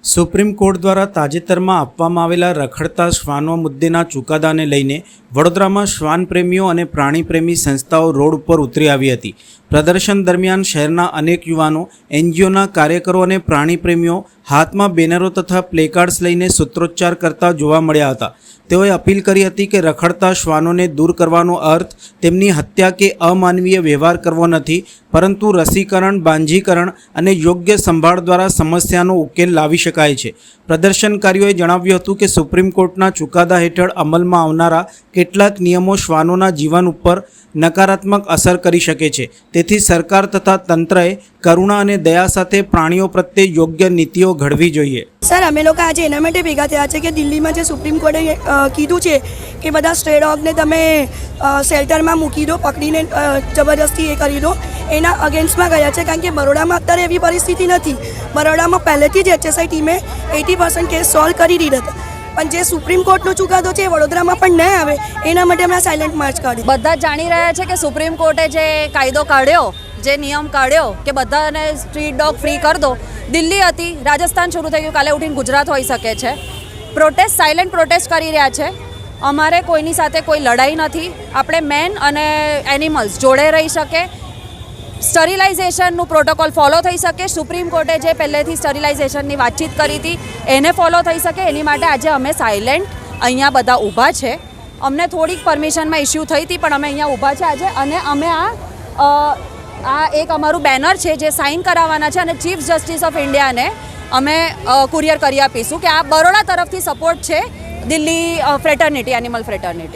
Supreme court દ્વારા તાજેતરમાં આપવામાં આવેલા રખડતા શ્વાનો મુદ્દેના ચુકાદાને લઈને વડોદરામાં શ્વાન પ્રેમીઓ અને પ્રાણી પ્રેમી સંસ્થાઓ રોડ ઉપર ઉતરી આવી હતી। પ્રદર્શન દરમિયાન શહેરના અનેક યુવાનો, એનજીઓના કાર્યકરો અને પ્રાણી પ્રેમીઓ હાથમાં બેનરો તથા પ્લેકાર્ડ્સ લઈને સૂત્રોચ્ચાર કરતા જોવા મળ્યા હતા। તેઓએ અપીલ કરી હતી કે રખડતા શ્વાનોને દૂર કરવાનો અર્થ તેમની હત્યા કે અમાનવીય વ્યવહાર કરવો નથી, પરંતુ રસીકરણ, બાંધીકરણ અને યોગ્ય સંભાળ દ્વારા સમસ્યાનો ઉકેલ લાવી શકાય છે। પ્રદર્શનકારીઓએ જણાવ્યું હતું કે સુપ્રીમ કોર્ટના ચુકાદા હેઠળ અમલમાં આવનારા કેટલાક નિયમો શ્વાનોના જીવન ઉપર નકારાત્મક અસર કરી શકે છે, તેથી સરકાર તથા તંત્રએ કરુણા અને દયા સાથે પ્રાણીઓ પ્રત્યે યોગ્ય નીતિઓ ઘડવી જોઈએ। સર, અમે લોકો આજે એના માટે ભેગા થયા છે કે દિલ્હીમાં જે સુપ્રીમ કોર્ટે કીધું છે કે બધા સ્ટ્રે ડોગને તમે શેલ્ટરમાં મૂકી દો, પકડીને જબરદસ્તી એ કરી દો, એના અગેન્સ્ટમાં ગયા છે। કારણ કે બરોડામાં અત્યારે એવી પરિસ્થિતિ નથી। બરોડામાં પહેલેથી જ HSI ટીમે 80% કેસ સોલ્વ કરી દીધા હતા, પણ જે સુપ્રીમ કોર્ટનો ચુકાદો છે એ વડોદરામાં પણ નહીં આવે એના માટે અમે સાયલેન્ટ માર્ચ કાઢી। બધા જાણી રહ્યા છે કે સુપ્રીમ કોર્ટે જે કાયદો કાઢ્યો, જે નિયમ કાઢ્યો કે બધાને સ્ટ્રીટ ડોગ ફ્રી કરી દો, દિલ્હી હતી, રાજસ્થાન શરૂ થઈ ગયું, કાલે ઉઠીને ગુજરાત હોઈ શકે છે। પ્રોટેસ્ટ, સાયલેન્ટ પ્રોટેસ્ટ કરી રહ્યા છે। અમારે કોઈની સાથે કોઈ લડાઈ નથી। આપણે મેન અને એનિમલ્સ જોડે રહી શકે, સ્ટરીલાઇઝેશનનું પ્રોટોકોલ ફોલો થઈ શકે, સુપ્રીમ કોર્ટે જે પહેલેથી સ્ટરીલાઇઝેશનની વાતચીત કરી હતી એને ફોલો થઈ શકે, એની માટે આજે અમે સાયલેન્ટ અહીંયા બધા ઊભા છે। અમને થોડીક પરમિશનમાં ઇસ્યુ થઈ હતી, પણ અમે અહીંયા ઊભા છે આજે, અને અમે આ એક અમારું બેનર છે જે સાઇન કરાવવાના છે અને ચીફ જસ્ટિસ ઓફ ઇન્ડિયાને અમે કુરિયર કરી આપીશું કે આ બરોડા તરફથી સપોર્ટ છે દિલ્હી ફ્રેટર્નિટી, એનિમલ ફ્રેટર્નિટી।